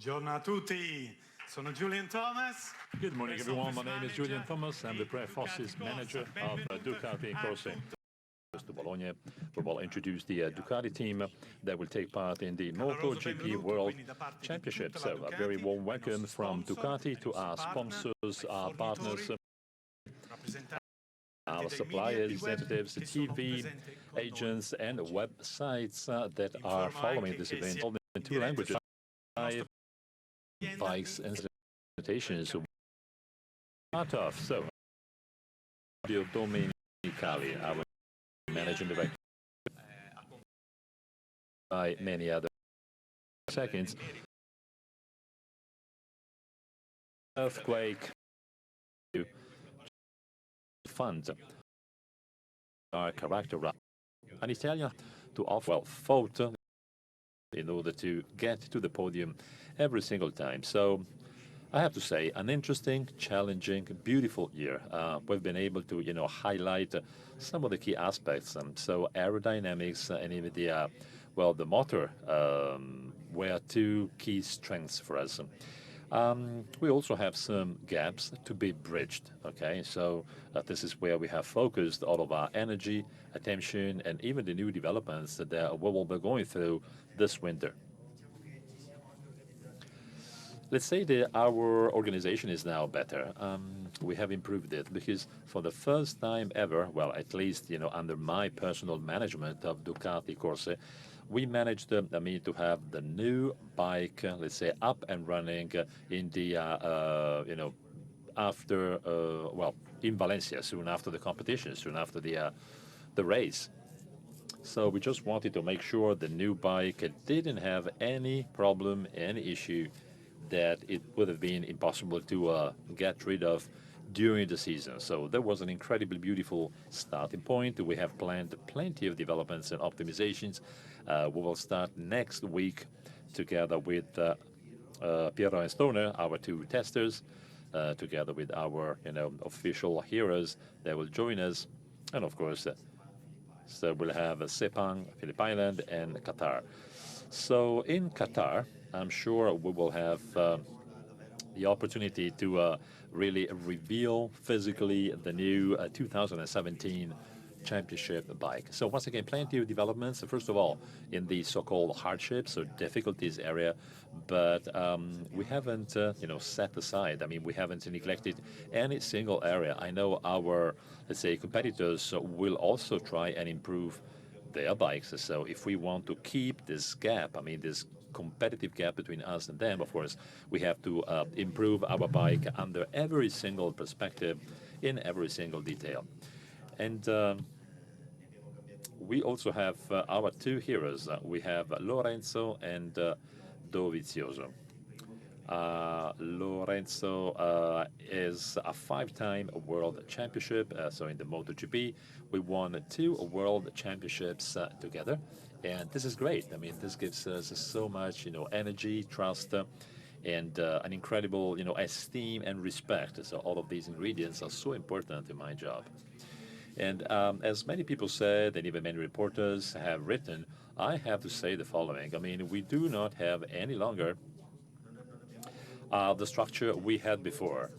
Buongiorno a tutti. Sono Julian Thomas. Good morning, everyone. My name is Julian Thomas. I'm the press office manager of Ducati Corse. To Bologna, we will introduce the Ducati team that will take part in the MotoGP World Championship. So a very warm welcome from Ducati to our sponsors, our partners, our suppliers, representatives, TV agents, and websites that are following this event in 2 languages, 5 bikes and presentations. Start off. So, Andrea Dovizioso, our managing director, by many other seconds. Earthquake fund are characterized an Italian to offer photo in order to get to the podium every single time. So I have to say, an interesting, challenging, beautiful year. We've been able to, highlight some of the key aspects. So aerodynamics and even the motor were 2 key strengths for us. We also have some gaps to be bridged, okay? So this is where we have focused all of our energy, attention, and even the new developments that we will be going through this winter. Let's say that our organization is now better. We have improved it because for the first time ever, well, at least, under my personal management of Ducati Corse, we managed, to have the new bike, let's say, up and running in the, after, in Valencia, soon after the competition, soon after the race. So we just wanted to make sure the new bike didn't have any problem, any issue that it would have been impossible to get rid of during the season. So that was an incredibly beautiful starting point. We have planned plenty of developments and optimizations. We will start next week together with Piero and Stoner, our 2 testers, together with our official heroes that will join us. And of course, so we'll have Sepang, Phillip Island, and Qatar. So in Qatar, I'm sure we will have the opportunity to really reveal physically the new 2017 championship bike. So once again, plenty of developments. First of all, in the so-called hardships or difficulties area, but we haven't, set aside. We haven't neglected any single area. I know our, let's say, competitors will also try and improve their bikes. So if we want to keep this gap, this competitive gap between us and them, of course, we have to improve our bike under every single perspective, in every single detail. And we also have our 2 heroes. We have Lorenzo and Dovizioso. Lorenzo is a 5-time world championship. So in the MotoGP, we won 2 world championships together. And this is great. This gives us so much, energy, trust, and an incredible, esteem and respect. So all of these ingredients are so important in my job. And as many people said, and even many reporters have written, I have to say the following. We do not have any longer the structure we had before.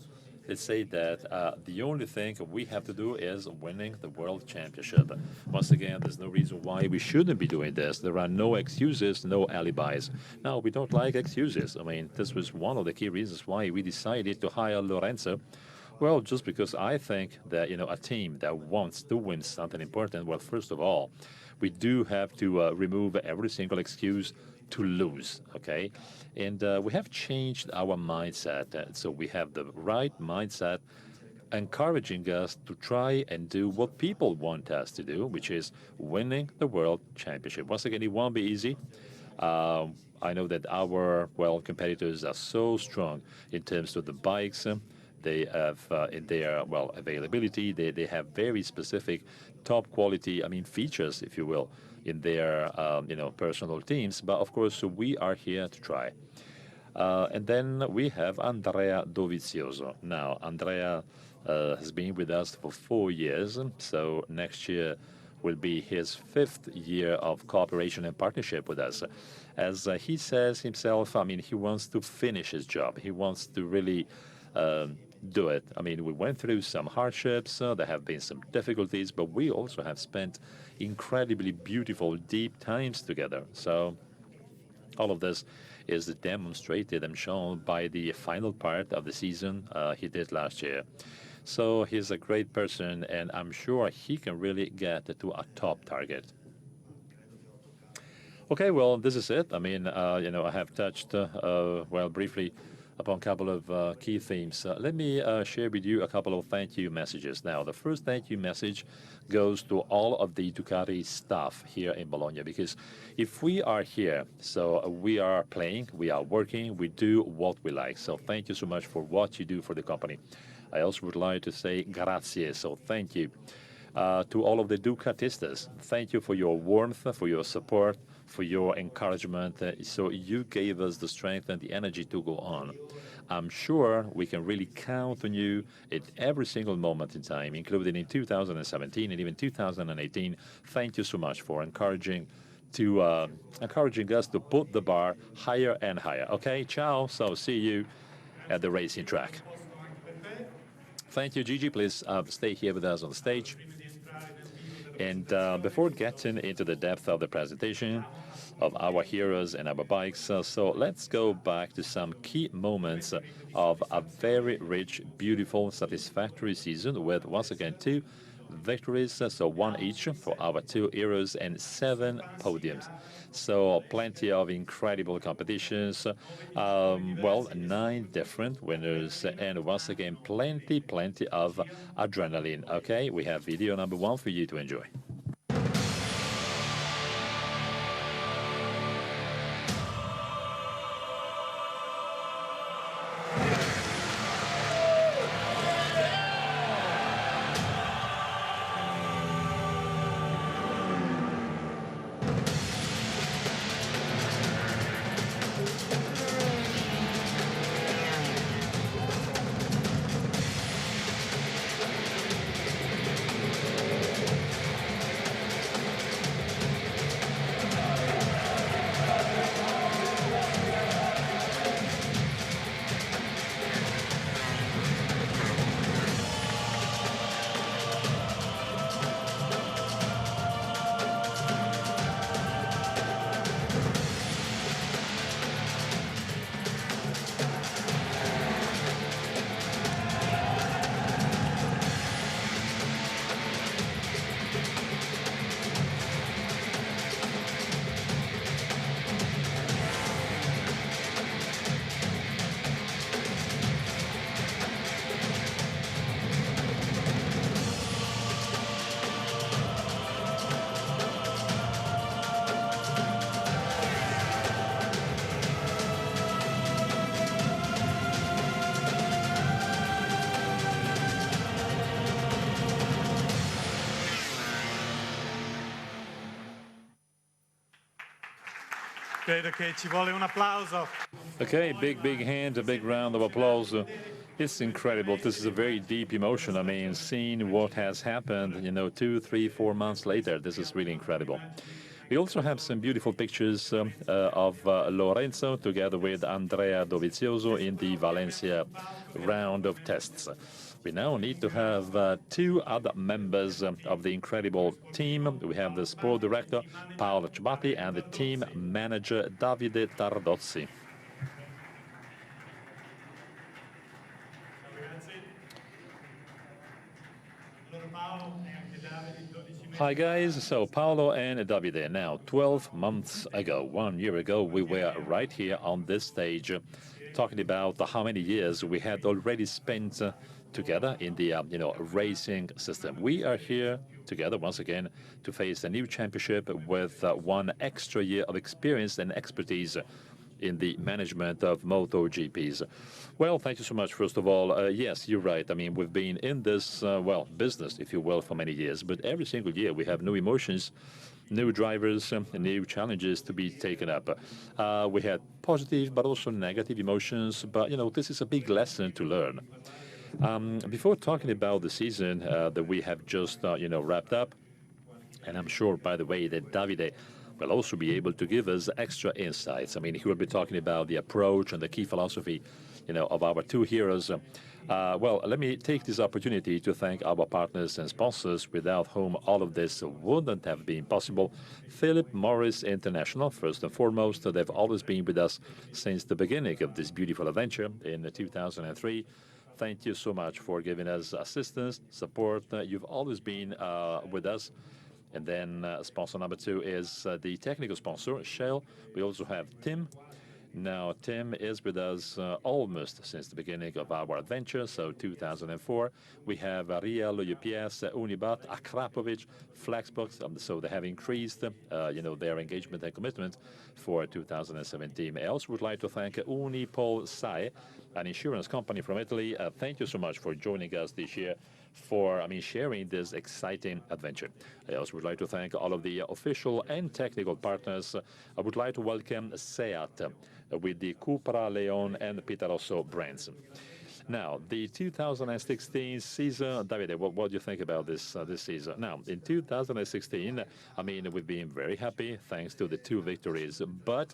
Let's say that the only thing we have to do is winning the World Championship. Once again, there's no reason why we shouldn't be doing this. There are no excuses, no alibis. Now, we don't like excuses. This was one of the key reasons why we decided to hire Lorenzo. Well, just because I think that, a team that wants to win something important, well, first of all, we do have to remove every single excuse to lose, okay? And we have changed our mindset. So we have the right mindset encouraging us to try and do what people want us to do, which is winning the World Championship. Once again, it won't be easy. I know that our, competitors are so strong in terms of the bikes. They have, in their, availability, they have very specific top quality, features, if you will, in their, personal teams. But of course, we are here to try. And then we have Andrea Dovizioso. Now, Andrea has been with us for 4 years. So next year will be his 5th year of cooperation and partnership with us. As he says himself, I mean, he wants to finish his job. He wants to really do it. I mean, we went through some hardships, there have been some difficulties, but we also have spent incredibly beautiful, deep times together. So all of this is demonstrated and shown by the final part of the season he did last year. So he's a great person, and I'm sure he can really get to a top target. Okay, well, this is it. I mean, I have touched, well, briefly upon a couple of key themes. Let me share with you a couple of thank you messages. Now, the first thank you message goes to all of the Ducati staff here in Bologna, because if we are here, so we are playing, we are working, we do what we like. So thank you so much for what you do for the company. I also would like to say grazie, so thank you. To all of the Ducatistas, thank you for your warmth, for your support, for your encouragement. So you gave us the strength and the energy to go on. I'm sure we can really count on you at every single moment in time, including in 2017 and even 2018. Thank you so much for encouraging us to put the bar higher and higher. Okay, ciao. So see you at the racing track. Thank you, Gigi. Please stay here with us on the stage. And before getting into the depth of the presentation of our heroes and our bikes, so let's go back to some key moments of a very rich, beautiful, satisfactory season with, once again, 2 victories, so 1 each for our 2 heroes and 7 podiums. So plenty of incredible competitions, well, 9 different winners, and once again, plenty of adrenaline. Okay, we have video number 1 for you to enjoy. Credo che ci vuole un applauso. Okay, big hand, a big round of applause. It's incredible. This is a very deep emotion. I mean, seeing what has happened, 2, 3, 4 months later, this is really incredible. We also have some beautiful pictures of Lorenzo together with Andrea Dovizioso in the Valencia round of tests. We now need to have 2 other members of the incredible team. We have the sport director, Paolo Ciabatti, and the team manager, Davide Tardozzi. Hi guys, so Paolo and Davide. Now, 12 months ago, 1 year ago, we were right here on this stage talking about how many years we had already spent together in the racing system. We are here together once again to face a new championship with 1 extra year of experience and expertise in the management of MotoGPs. Well, thank you so much, first of all. Yes, you're right. I mean, we've been in this, business, if you will, for many years. But every single year we have new emotions, new drivers, new challenges to be taken up. We had positive but also negative emotions. But, this is a big lesson to learn. Before talking about the season that we have just, wrapped up, And I'm sure, by the way, that Davide will also be able to give us extra insights. I mean, he will be talking about the approach and the key philosophy, of our two heroes. Well, let me take this opportunity to thank our partners and sponsors, without whom all of this wouldn't have been possible. Philip Morris International, first and foremost, they've always been with us since the beginning of this beautiful adventure in 2003. Thank you so much for giving us assistance, support. You've always been with us. And then sponsor number two is the technical sponsor, Shell. We also have Tim. Now, Tim is with us almost since the beginning of our adventure, so 2004. We have Ariel, UPS, Unibat, Akrapovic, Flexbox, so they have increased, their engagement and commitment for 2017. I also would like to thank Unipol Sai, an insurance company from Italy. Thank you so much for joining us this year for sharing this exciting adventure. I also would like to thank all of the official and technical partners. I would like to welcome SEAT with the Cupra, Leon, and Pitarosso brands. Now, the 2016 season, Davide, what do you think about this season? Now, in 2016, we've been very happy thanks to the two victories, but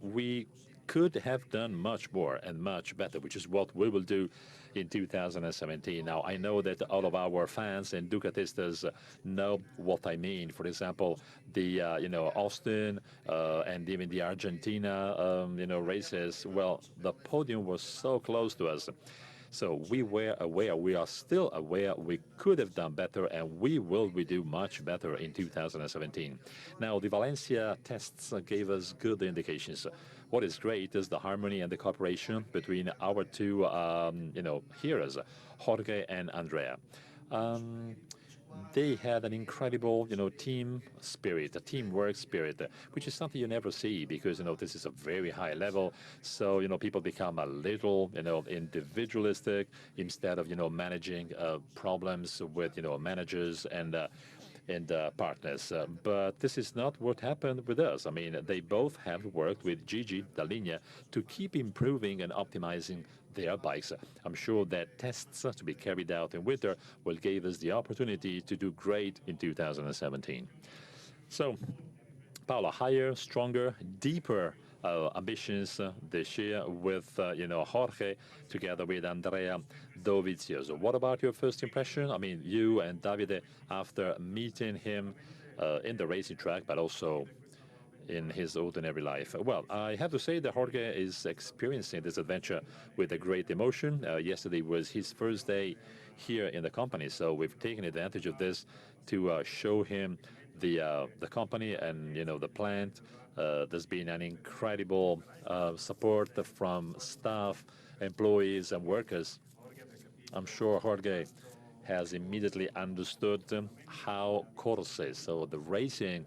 we could have done much more and much better, which is what we will do in 2017. Now, I know that all of our fans and Ducatistas know what I mean. For example, the Austin and even the Argentina races. Well, the podium was so close to us. So we were aware, we are still aware we could have done better, and we do much better in 2017. Now, the Valencia tests gave us good indications. What is great is the harmony and the cooperation between our two, heroes, Jorge and Andrea. They had an incredible, team spirit, a teamwork spirit, which is something you never see because, this is a very high level. So, people become a little, individualistic instead of, managing problems with, managers and partners. But this is not what happened with us. They both have worked with Gigi Dall'Igna to keep improving and optimizing their bikes. I'm sure that tests to be carried out in winter will give us the opportunity to do great in 2017. So, Paolo, higher, stronger, deeper ambitions this year with, Jorge together with Andrea Dovizioso. What about your first impression? You and Davide, after meeting him in the racing track, but also in his ordinary life. Well, I have to say that Jorge is experiencing this adventure with a great emotion. Yesterday was his first day here in the company, so we've taken advantage of this to show him the company and the plant. There's been an incredible support from staff, employees, and workers. I'm sure Jorge has immediately understood how courses, so the racing,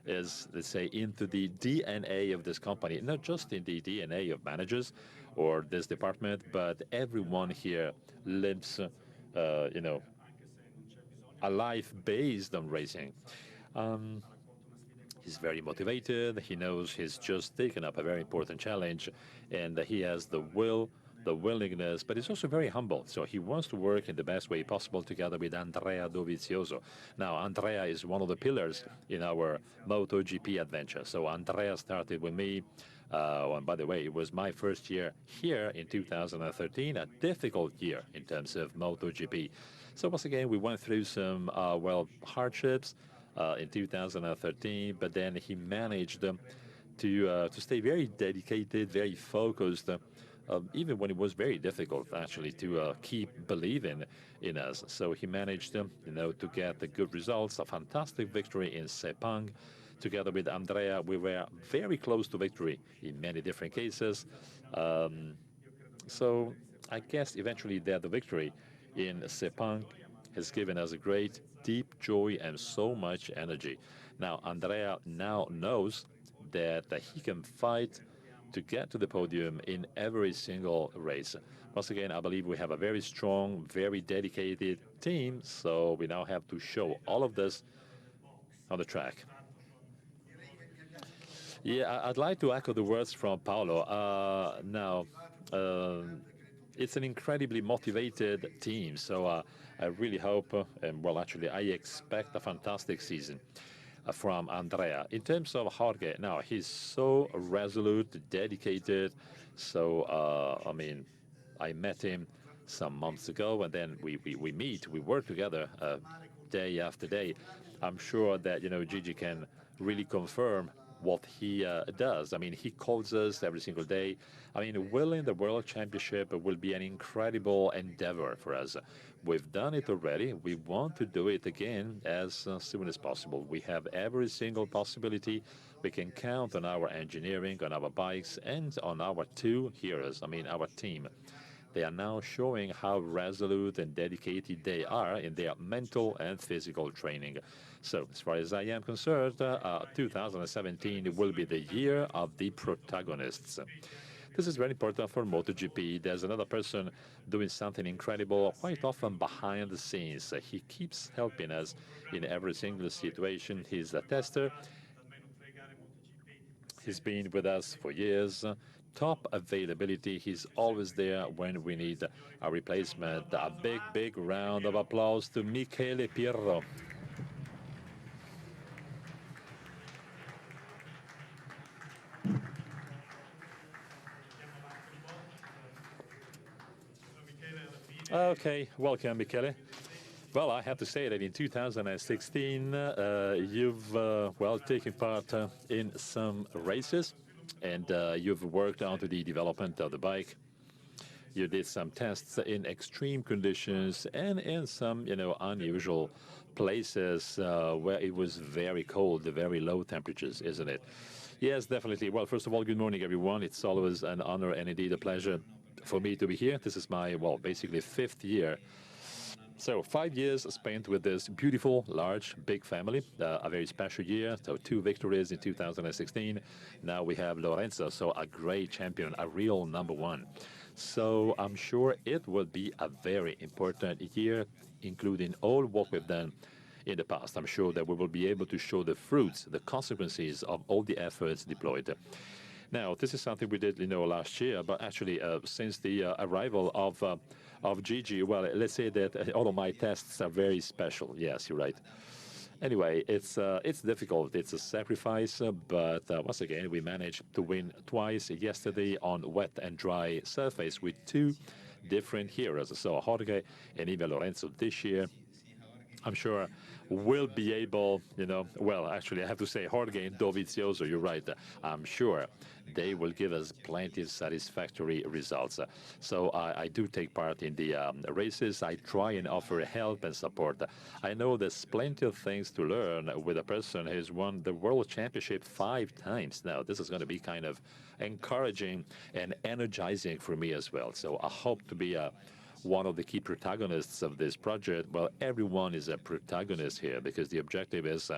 is, let's say, into the DNA of this company, not just in the DNA of managers or this department, but everyone here lives, a life based on racing. He's very motivated. He knows he's just taken up a very important challenge, and he has the will, the willingness, but he's also very humble. So he wants to work in the best way possible together with Andrea Dovizioso. Now, Andrea is one of the pillars in our MotoGP adventure. So Andrea started with me. And by the way, it was my first year here in 2013, a difficult year in terms of MotoGP. So once again, we went through some, hardships in 2013, but then he managed to stay very dedicated, very focused, even when it was very difficult, actually, to keep believing in us. So he managed, to get the good results, a fantastic victory in Sepang. Together with Andrea, we were very close to victory in many different cases. So I guess eventually the victory in Sepang has given us a great, deep joy and so much energy. Now, Andrea now knows that he can fight to get to the podium in every single race. Once again, I believe we have a very strong, very dedicated team, so we now have to show all of this on the track. Yeah, I'd like to echo the words from Paolo. it's an incredibly motivated team. So I really hope, and well, actually, I expect a fantastic season from Andrea. In terms of Jorge, now he's so resolute, dedicated. So, I mean, I met him some months ago, and then we meet, we work together day after day. I'm sure that, Gigi can really confirm what he does. I mean, he calls us every single day. I mean, winning the World Championship will be an incredible endeavor for us. We've done it already. We want to do it again as soon as possible. We have every single possibility. We can count on our engineering, on our bikes, and on our two heroes, I mean, our team. They are now showing how resolute and dedicated they are in their mental and physical training. So, as far as I am concerned, 2017 will be the year of the protagonists. This is very important for MotoGP. There's another person doing something incredible, quite often behind the scenes. He keeps helping us in every single situation. He's a tester. He's been with us for years. Top availability. He's always there when we need a replacement. A big, big round of applause to Michele Pirro. Okay, welcome, Michele. Well, I have to say that in 2016, you've, well, taken part in some races, and you've worked onto the development of the bike. You did some tests in extreme conditions and in some, unusual places where it was very cold, very low temperatures, isn't it? Yes, definitely. Well, first of all, good morning, everyone. It's always an honor and indeed a pleasure for me to be here. This is my, well, basically 5th year. So 5 years spent with this beautiful, large, big family, a very special year. So 2 victories in 2016. Now we have Lorenzo, so a great champion, a real #1. So I'm sure it will be a very important year, including all what we've done in the past. I'm sure that we will be able to show the fruits, the consequences of all the efforts deployed. Now, this is something we did, last year, but actually, since the arrival of Gigi, well, let's say that all of my tests are very special. Yes, you're right. Anyway, it's difficult. It's a sacrifice, but once again, we managed to win twice yesterday on wet and dry surface with 2 different heroes. So Jorge and even Lorenzo this year, I'm sure will be able, well, actually, I have to say Jorge and Dovizioso, you're right. I'm sure they will give us plenty of satisfactory results. So I do take part in the races. I try and offer help and support. I know there's plenty of things to learn with a person who's won the World Championship 5 times now. This is going to be kind of encouraging and energizing for me as well. So I hope to be one of the key protagonists of this project. Well, everyone is a protagonist here because the objective is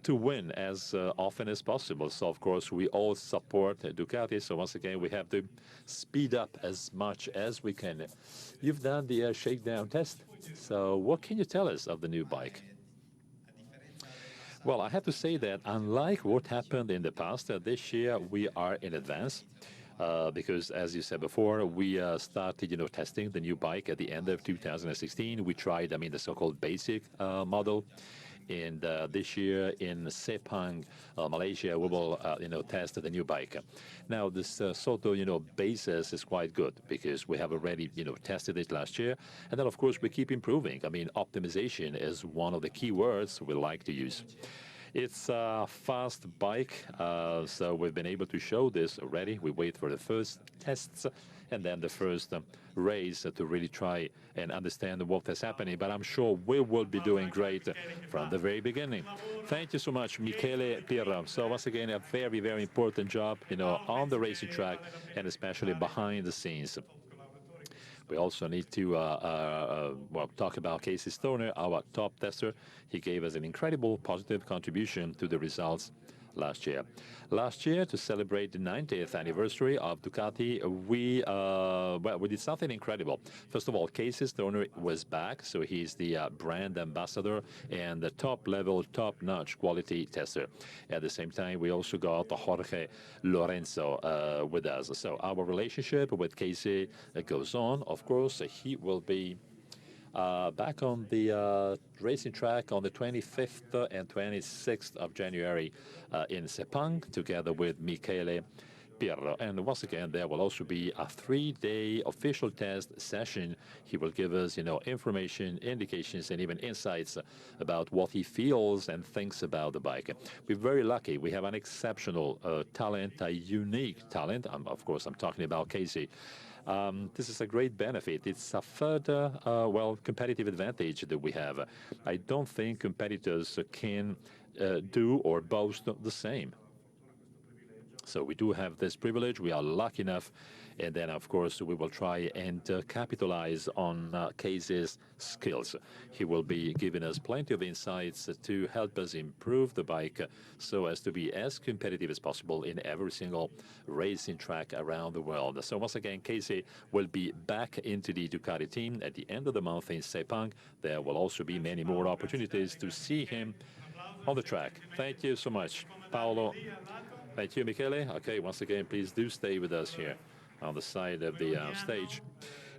to win as often as possible. So, of course, we all support Ducati. So, once again, we have to speed up as much as we can. You've done the shakedown test. So, what can you tell us of the new bike? Well, I have to say that unlike what happened in the past, this year we are in advance. Because, as you said before, we started, testing the new bike at the end of 2016. We tried, the so-called basic model. And this year in Sepang, Malaysia, we will, test the new bike. Now, this sort of, basis is quite good because we have already, tested it last year. And then, of course, we keep improving. Optimization is one of the key words we like to use. It's a fast bike, so we've been able to show this already. We wait for the first tests and then the first race to really try and understand what is happening. But I'm sure we will be doing great from the very beginning. Thank you so much, Michele Pirro. So once again, a very, very important job, on the racing track and especially behind the scenes. We also need to talk about Casey Stoner, our top tester. He gave us an incredible positive contribution to the results last year. Last year, to celebrate the 90th anniversary of Ducati, we did something incredible. First of all, Casey Stoner was back, so he's the brand ambassador and the top-level, top-notch quality tester. At the same time, we also got Jorge Lorenzo with us. So our relationship with Casey goes on. Of course, he will be back on the racing track on the 25th and 26th of January in Sepang, together with Michele Pirro. And once again, there will also be a 3-day official test session. He will give us, information, indications, and even insights about what he feels and thinks about the bike. We're very lucky. We have an exceptional talent, a unique talent. Of course, I'm talking about Casey. This is a great benefit. It's a further, competitive advantage that we have. I don't think competitors can do or boast the same. So we do have this privilege. We are lucky enough. And then, of course, we will try and capitalize on Casey's skills. He will be giving us plenty of insights to help us improve the bike so as to be as competitive as possible in every single racing track around the world. So once again, Casey will be back into the Ducati team at the end of the month in Sepang. There will also be many more opportunities to see him on the track. Thank you so much, Paolo. Thank you, Michele. Okay, once again, please do stay with us here on the side of the stage.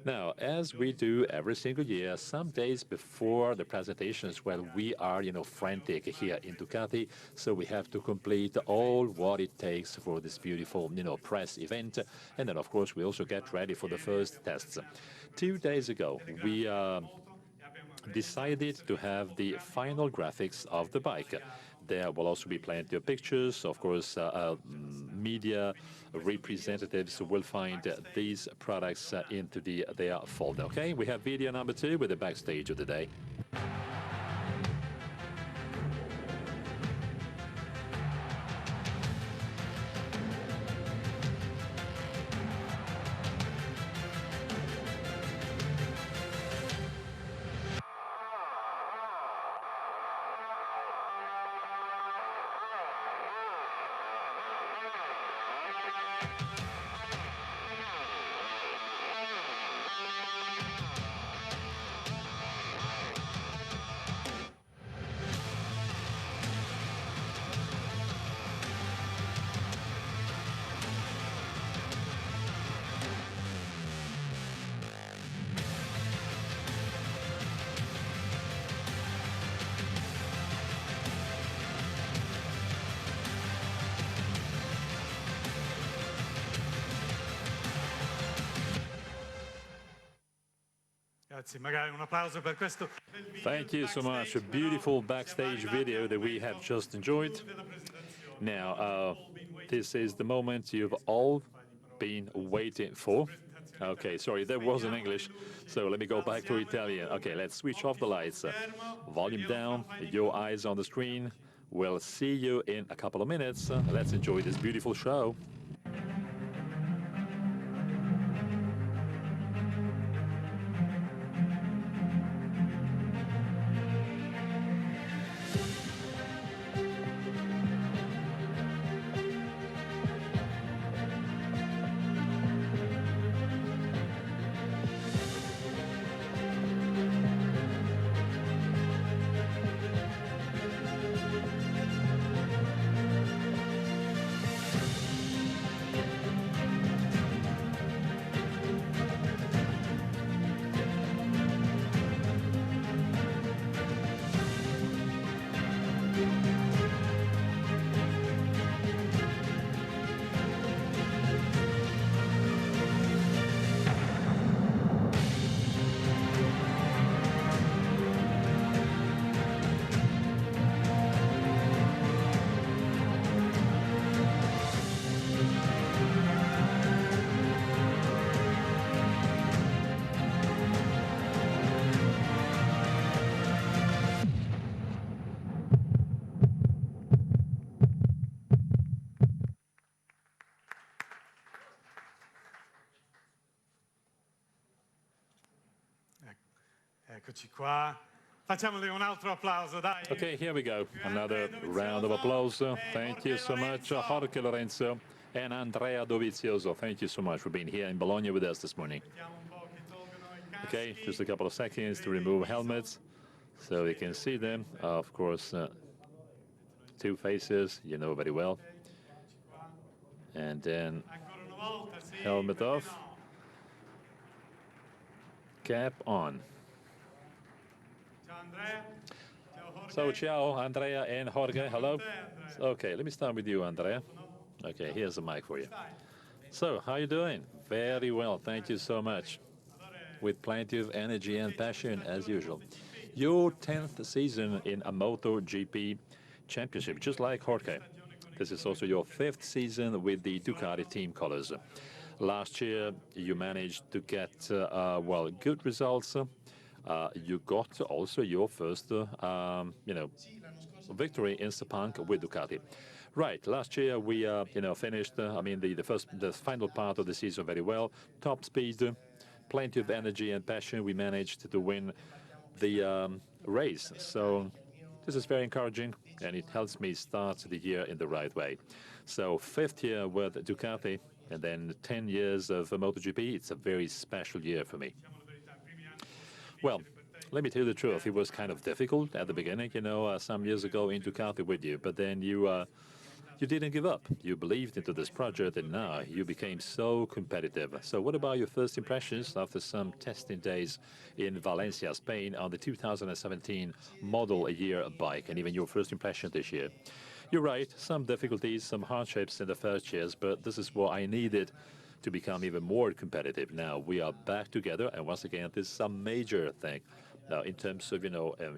Now, as we do every single year, some days before the presentations, we are, frantic here in Ducati, so we have to complete all what it takes for this beautiful, press event. And then, of course, we also get ready for the first tests. 2 days ago, we decided to have the final graphics of the bike. There will also be plenty of pictures. Of course, media representatives will find these products into their folder. Okay, we have video number 2 with the backstage of the day. Thank you so much. A beautiful backstage video that we have just enjoyed. Now, this is the moment you've all been waiting for. Okay, sorry, that wasn't English. So let me go back to Italian. Okay, let's switch off the lights. Volume down, your eyes on the screen. We'll see you in a couple of minutes. Let's enjoy this beautiful show. Eccoci qua. Facciamogli un altro applauso, dai. Okay, here we go. Another round of applause. Thank you so much, Jorge Lorenzo and Andrea Dovizioso. Thank you so much for being here in Bologna with us this morning. Vediamo un po' che tolgono i caschi. Okay, just a couple of seconds to remove helmets so you can see them. Of course, two faces, you know very well. Eccoci qua. And then Ancora una volta, sì. helmet perché off, no? cap on. Ciao Andrea. Ciao Jorge. So, ciao, Andrea and Jorge. Hello. Te, Andrea. Okay, let me start with you, Andrea. Okay, here's the mic for you. Stai. So, how you doing? Very well, thank you so much. Allora, With plenty of energy and passion, as usual. Your 10th season in a MotoGP championship, just like Jorge. This is also your 5th season with the Ducati team colors. Last year, you managed to get, well, good results. You got also your first, victory in Sepang with Ducati. Right. Last year we, finished. The final part of the season very well. Top speed, plenty of energy and passion. We managed to win the race. So this is very encouraging, and it helps me start the year in the right way. So 5th year with Ducati, and then 10 years of MotoGP. It's a very special year for me. Well, let me tell you the truth. It was kind of difficult at the beginning, some years ago in Ducati with you. But then you didn't give up. You believed into this project, and now you became so competitive. So what about your first impressions after some testing days in Valencia, Spain, on the 2017 model year bike, and even your first impression this year? You're right, some difficulties, some hardships in the first years, but this is what I needed to become even more competitive. Now we are back together, and once again, this is a major thing in terms of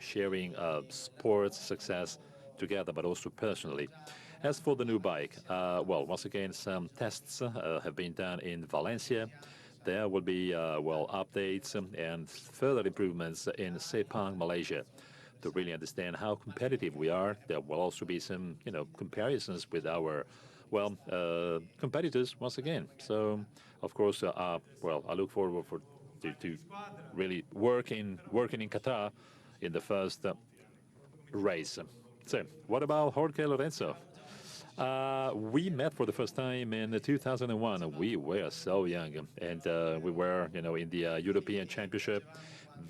sharing sports success together, but also personally. As for the new bike, well, once again, some tests have been done in Valencia. There will be updates and further improvements in Sepang, Malaysia, to really understand how competitive we are. There will also be some comparisons with our competitors once again. So, of course, I look forward to really working in Qatar in the first race. So, what about Jorge Lorenzo? We met for the first time in 2001. We were so young, and we were, in the European Championship,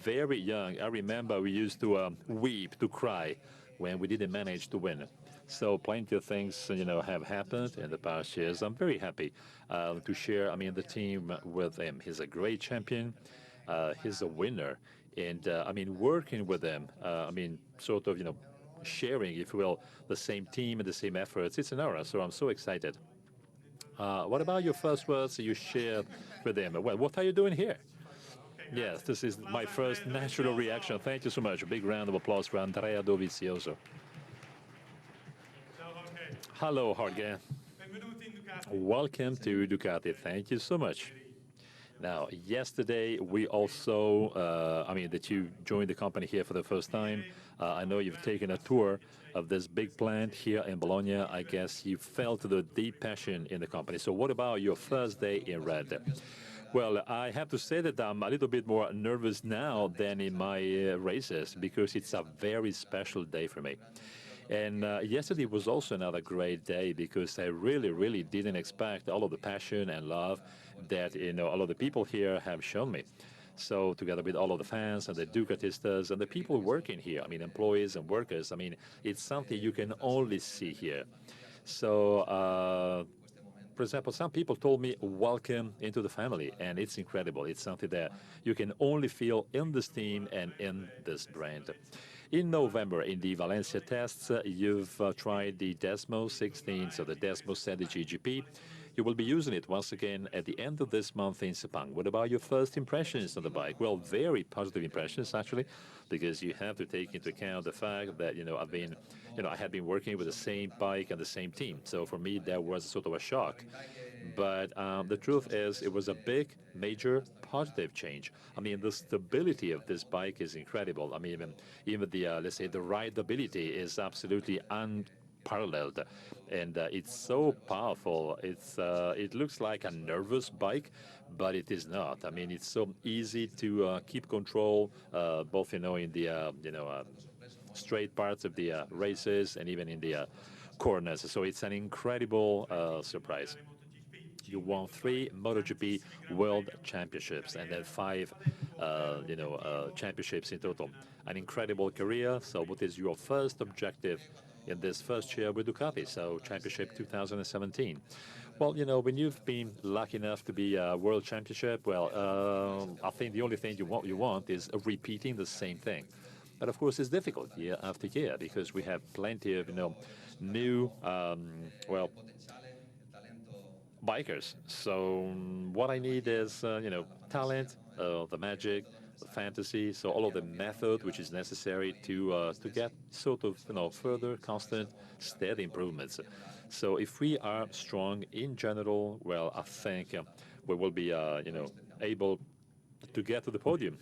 very young. I remember we used to weep, to cry when we didn't manage to win. So plenty of things, have happened in the past years. I'm very happy to share, the team with him. He's a great champion. He's a winner. And, working with him, sort of, sharing, if you will, the same team and the same efforts. It's an honor, so I'm so excited. What about your first words you shared with him? Well, what are you doing here? Yes, this is my first natural reaction. Thank you so much. A big round of applause for Andrea Dovizioso. Ciao Jorge. Hello, Jorge. Benvenuti in Ducati. Welcome to Ducati. Thank you so much. Now, yesterday we also, that you joined the company here for the first time. I know you've taken a tour of this big plant here in Bologna. I guess you felt the deep passion in the company. So what about your first day in red? Well, I have to say that I'm a little bit more nervous now than in my races, because it's a very special day for me. And yesterday was also another great day, because I really, really didn't expect all of the passion and love that all of the people here have shown me. So together with all of the fans and the Ducatistas and the people working here, employees and workers, it's something you can only see here. So, for example, some people told me, welcome into the family, and it's incredible. It's something that you can only feel in this team and in this brand. In November, in the Valencia tests, you've tried the Desmosedici, so the Desmosedici GP. You will be using it once again at the end of this month in Sepang. What about your first impressions on the bike? Well, very positive impressions, actually, because you have to take into account the fact that, I had been working with the same bike and the same team. So for me, that was sort of a shock. But the truth is, it was a big, major, positive change. The stability of this bike is incredible. Even the, let's say, the rideability is absolutely unparalleled, and it's so powerful. It looks like a nervous bike, but it is not. I mean, it's so easy to keep control, both in the straight parts of the races and even in the corners. So it's an incredible surprise. You won 3 MotoGP World Championships and then 5, championships in total. An incredible career. So, what is your first objective in this first year with Ducati? So, Championship 2017. Well, when you've been lucky enough to be a World Championship, well, I think the only thing you want is repeating the same thing. But of course, it's difficult year after year because we have plenty of new bikers. So what I need is talent, the magic, the fantasy. So all of the method which is necessary to get sort of further, constant, steady improvements. So if we are strong in general, well, I think we will be able to get to the podium.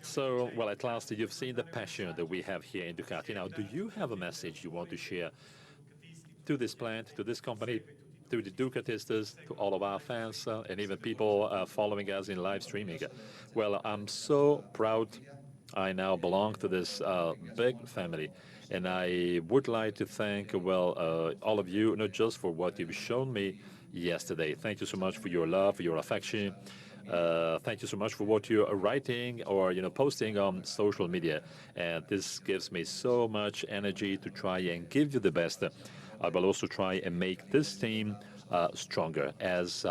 So, well, at last, you've seen the passion that we have here in Ducati. Now, do you have a message you want to share to this plant, to this company, to the Ducatistas, to all of our fans, and even people following us in live streaming? Well, I'm so proud I now belong to this big family. And I would like to thank, all of you, not just for what you've shown me yesterday. Thank you so much for your love, for your affection. Thank you so much for what you're writing or posting on social media, and this gives me so much energy to try and give you the best. I will also try and make this team stronger as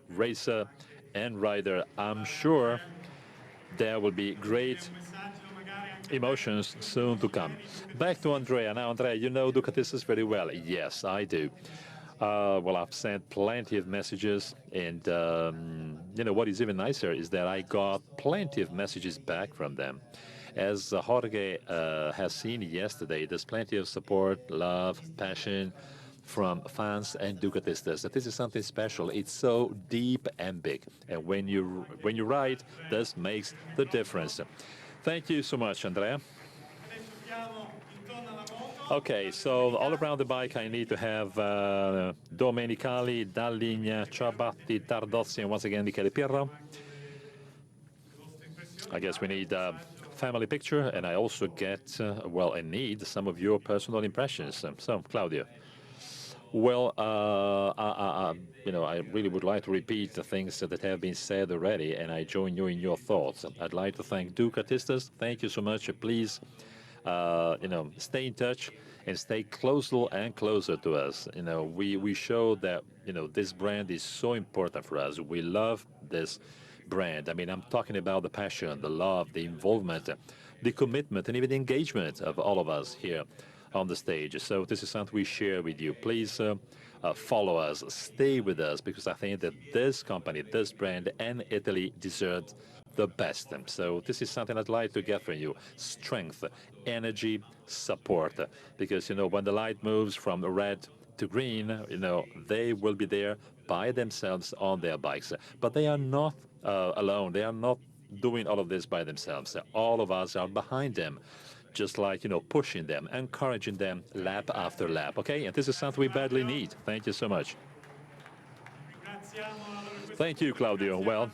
racer and rider. I'm sure there will be great emotions soon to come. Back to Andrea. Now, Andrea, you know Ducatistas very well. Yes, I do. Well, I've sent plenty of messages, and what is even nicer is that I got plenty of messages back from them. As Jorge has seen yesterday, there's plenty of support, love, passion from fans and Ducatistas. This is something special. It's so deep and big, and when you ride, this makes the difference. Thank you so much, Andrea. Okay, so all around the bike, I need to have Domenicali, Dalligna, Ciabatti, Tardozzi, and once again, Michele Pirro. I guess we need a family picture, and I also get, I need some of your personal impressions. So, Claudio. Well, I really would like to repeat the things that have been said already, and I join you in your thoughts. I'd like to thank Ducatistas. Thank you so much. Please, stay in touch and stay closer and closer to us. We show that, this brand is so important for us. We love this brand. I mean, I'm talking about the passion, the love, the involvement, the commitment, and even the engagement of all of us here on the stage. So this is something we share with you. Please follow us, stay with us, because I think that this company, this brand, and Italy deserve the best. So this is something I'd like to get from you: strength, energy, support. Because when the light moves from red to green, they will be there by themselves on their bikes. But they are not alone. They are not doing all of this by themselves. All of us are behind them, just like, pushing them, encouraging them lap after lap, okay? And this is something we badly need. Thank you so much. Thank you, Claudio. Well,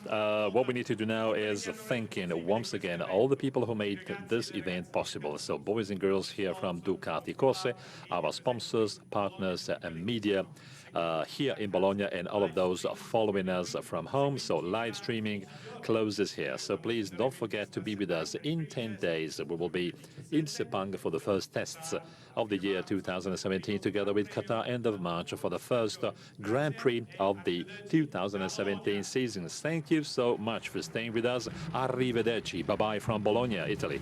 what we need to do now is thanking once again all the people who made this event possible. So boys and girls here from Ducati Corse, our sponsors, partners, and media here in Bologna, and all of those following us from home. So live streaming closes here. So please don't forget to be with us in 10 days. We will be in Sepang for the first tests of the year 2017, together with Qatar end of March for the first Grand Prix of the 2017 season. Thank you so much for staying with us. Arrivederci. Bye-bye from Bologna, Italy.